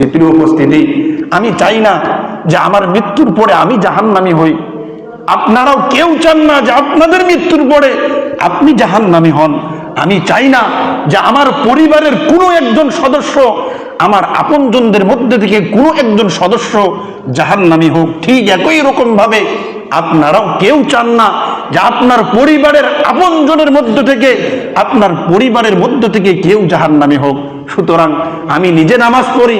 প্রিয় উপস্থিতি, আমি চাই না যে আমার মৃত্যুর পরে আমি জাহান্নামী হই। আপনারাও কেউ চান না যে আপনাদের মৃত্যুর পরে আপনি জাহান্নামী হন। আমি চাই না যে আমার পরিবারের কোনো একজন সদস্য, আমার আপনজনদের মধ্যে থেকে কোনো একজন সদস্য জাহান্নামী হোক। ঠিক একই রকম ভাবে আপনারাও কেউ চান না যে আপনার পরিবারের আপনজনের মধ্য থেকে, আপনার পরিবারের মধ্য থেকে কেউ জাহান্নামী হোক। সুতরাং আমি নিজে নামাজ পড়ি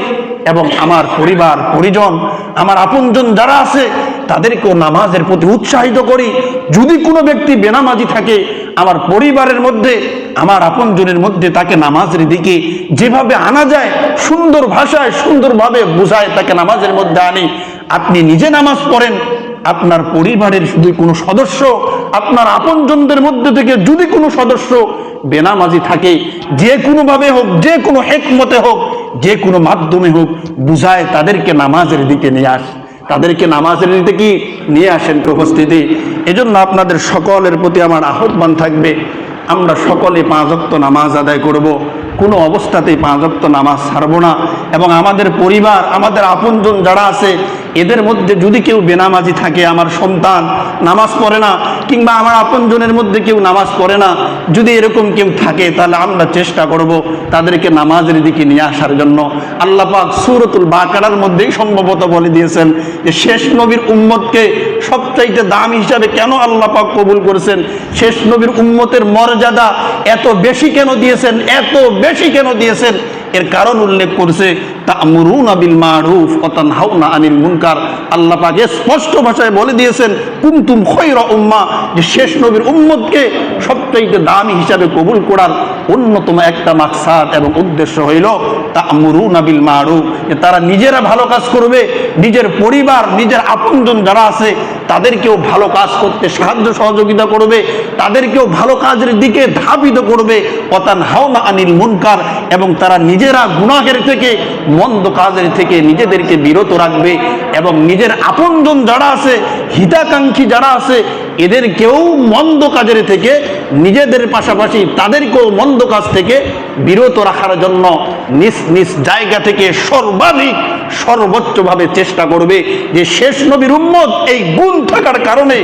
এবং আমার পরিবার পরিজন, আমার আপনজন যারা আছে তাদেরকেও নামাজের প্রতি উৎসাহিত করি। যদি কোনো ব্যক্তি বেনামাজি থাকে আমার পরিবারের মধ্যে, আমার আপনজনের মধ্যে, তাকে নামাজের দিকে যেভাবে আনা যায় সুন্দর ভাষায় সুন্দরভাবে বুঝায় তাকে নামাজের মধ্যে আনি। আপনি নিজে নামাজ পড়েন, আপনার পরিবারের শুধু কোনো সদস্য, আপনার আপনজনদের মধ্যে থেকে যদি কোনো সদস্য বেনামাজি থাকে, যে কোনোভাবে হোক, যে কোনো হেকমতে হোক, যে কোনো মাধ্যমে হোক, বুঝায় তাদেরকে নামাজের দিকে নিয়ে আসে, তাদেরকে নামাজের দিকে কি নিয়ে আসেন উপস্থিতি। এজন্য আপনাদের সকলের প্রতি আমার আহ্বান থাকবে, আমরা সকলে 5 ওয়াক্ত নামাজ আদায় করব, কোনো অবস্থাতেই 5 ওয়াক্ত নামাজ ছাড়ব না। এবং আমাদের পরিবার, আমাদের আপনজন যারা আছে এদের মধ্যে যদি কেউ বেনামাজি থাকে, আমার সন্তান নামাজ পড়ে না, কিংবা আমার আপনজনের মধ্যে কেউ নামাজ পড়ে না, যদি এরকম কেউ থাকে তাহলে আমরা চেষ্টা করব তাদেরকে নামাজের দিকে নিয়ে আসার জন্য। আল্লাহ পাক সূরাতুল বাকারার মধ্যেই সম্ভবত বলে দিয়েছেন যে শেষ নবীর উম্মতকে সবচাইতে দাম হিসাবে কেন আল্লাহ পাক কবুল করেছেন, শেষ নবীর উম্মতের মর্যাদা এত বেশি কেন দিয়েছেন, এত বেশি কেন দিয়েছেন, এর কারণ উল্লেখ করছে তা'মুরুনা বিল মারুফ ওয়া তানহাউনা আনিল মুনকার। আল্লাহ পাক স্পষ্ট ভাষায় বলে দিয়েছেন কুনতুম খায়রা উম্মাহ, যে শেষ নবীর উম্মতকে সবচেয়ে দামি হিসাবে কবুল করার অন্যতম একটা মাকসাদ এবং উদ্দেশ্য হইল তা'মুরুনা বিল মারুফ, যে তারা নিজেরা ভালো কাজ করবে, নিজের পরিবার, নিজের আপনজন যারা আছে তাদেরকেও ভালো কাজ করতে সাহায্য সহযোগিতা করবে, তাদেরকেও ভালো কাজের দিকে ধাবিত করবে। ওয়া তানহাউনা আনিল মুনকার, এবং তারা নিজেরা গুনাহের থেকে, মন্দ কাজের থেকে নিজেদেরকে বিরত রাখবে, এবং নিজের আপনজন যারা আছে, হিতাকাঙ্ক্ষী যারা আছে এদেরকেও মন্দ কাজের থেকে, নিজেদের পাশাপাশি তাদেরকেও মন্দ কাজ থেকে বিরত রাখার জন্য নিজ নিজ জায়গা থেকে সর্বাধিক সর্বোচ্চভাবে চেষ্টা করবে। যে শেষ নবীর উম্মত, এই গুণ থাকার কারণে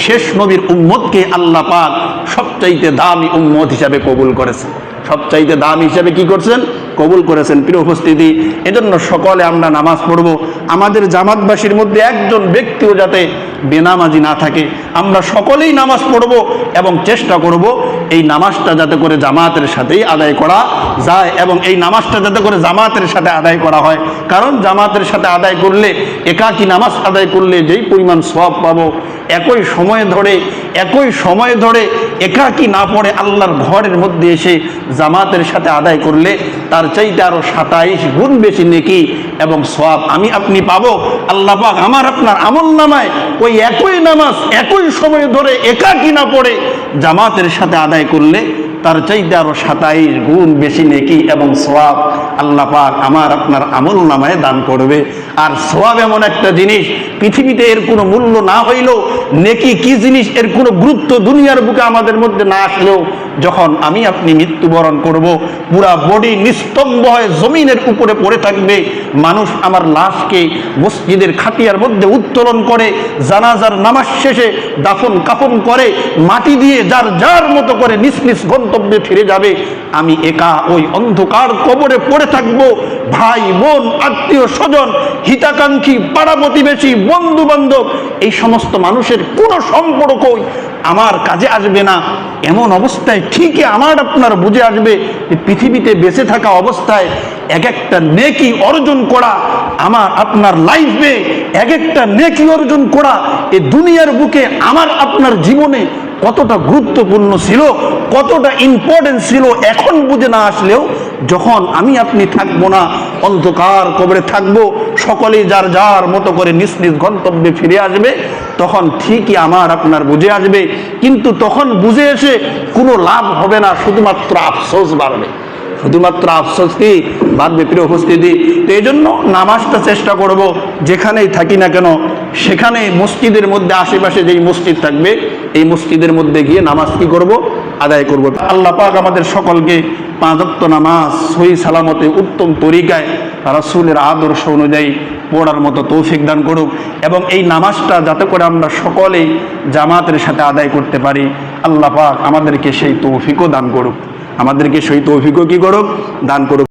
শেষ নবীর উম্মতকে আল্লাহ পাক সবচাইতে দামি উম্মত হিসাবে কবুল করেছেন, সবচাইতে দাম হিসাবে কি করছেন, কবুল করেছেন। প্রিয় উপস্থিতি, এজন্য সকলে আমরা নামাজ পড়ব। আমাদের জামাতবাসীর মধ্যে একজন ব্যক্তিও যাতে বেনামাজি না থাকে, আমরা সকলেই নামাজ পড়ব এবং চেষ্টা করব এই নামাজটা যাতে করে জামাতের সাথেই আদায় করা যায়, এবং এই নামাজটা যাতে করে জামাতের সাথে আদায় করা হয়। কারণ জামাতের সাথে আদায় করলে, একাকী নামাজ আদায় করলে যেই পরিমাণ সওয়াব পাবো, একই সময় ধরে একাকী না পড়ে আল্লাহর ঘরের মধ্যে এসে জামাতের সাথে আদায় করলে তার চাইতে আরো 27 গুণ বেশি নেকি এবং সওয়াব আমি আপনি পাবো। আল্লাহ পাক আমার আপনার আমলনামায় ওই একই নামাজ একই সময় ধরে একাকী না পড়ে জামাতের সাথে আদায় করলে তার চাইতে আরো 27 গুণ বেশি নেকি এবং সওয়াব আল্লাহ পাক আমার আপনার আমলনামায় দান করবে। আর সওয়াব এমন একটা জিনিস, পৃথিবীতে এর কোনো মূল্য না হইলেও, নেকি কি জিনিস এর কোনো গুরুত্ব দুনিয়ার বুকে আমাদের মধ্যে না আসলেও, যখন আমি আপনি মৃত্যুবরণ করব, পুরা বডি নিস্তব্ধ হয়ে জমিনের উপরে পড়ে থাকবে, মানুষ আমার লাশকে মসজিদের খাটিয়ার মধ্যে উত্তোলন করে জানাজার নামাজ শেষে দাফন কাফন করে মাটি দিয়ে যার যার মতো করে নিজ নিজ গন্তব্যে ফিরে যাবে, আমি একা ওই অন্ধকার কবরে পড়ে থাকব। ভাই বোন, আত্মীয় স্বজন, হিতাকাঙ্ক্ষী, পাড়া প্রতিবেশী, বন্ধু বান্ধব, এই সমস্ত মানুষের কোনো সম্পর্কই আমার কাজে আসবে না। এমন অবস্থায় ঠিকই আমার আপনার বুঝে আসবে যে পৃথিবীতে বেঁচে থাকা অবস্থায় এক একটা নেকি অর্জন করা, আমার আপনার লাইফে এক একটা নেকি অর্জন করা এই দুনিয়ার বুকে আমার আপনার জীবনে কতটা গুরুত্বপূর্ণ ছিল, কতটা ইম্পর্টেন্ট ছিল, এখন বুঝে না আসলেও যখন আমি আপনি থাকবো না, অন্ধকার কবরে থাকবো, সকলেই যার যার মতো করে নিজ নিজ গন্তব্যে ফিরে আসবে, তখন ঠিকই আমার আপনার বুঝে আসবে। কিন্তু তখন বুঝে এসে কোনো লাভ হবে না, শুধুমাত্র আফসোস বাড়বে, শুধুমাত্র আফসোস কি বাড়বে। প্রিয় উপস্থিতি, তো এই জন্য নামাজটা চেষ্টা করব যেখানেই থাকি না কেন, সেখানে মসজিদের মধ্যে আশেপাশে যেই মসজিদ থাকবে এই মসজিদের মধ্যে গিয়ে নামাজ কি করব, আদায় করব। আল্লাহ পাক আমাদের সকলকে 5 ওয়াক্ত নামাজ সহি সালামতে উত্তম তরিকায় রাসূলের আদর্শ অনুযায়ী পড়ার মতো তৌফিক দান করুক, এবং এই নামাজটা যাতে করে আমরা সকলেই জামাতের সাথে আদায় করতে পারি। আল্লাহ পাক আমাদেরকে সেই তৌফিকও দান করুক, আমাদেরকে সেই তৌফিকও কি করুক, দান করুক।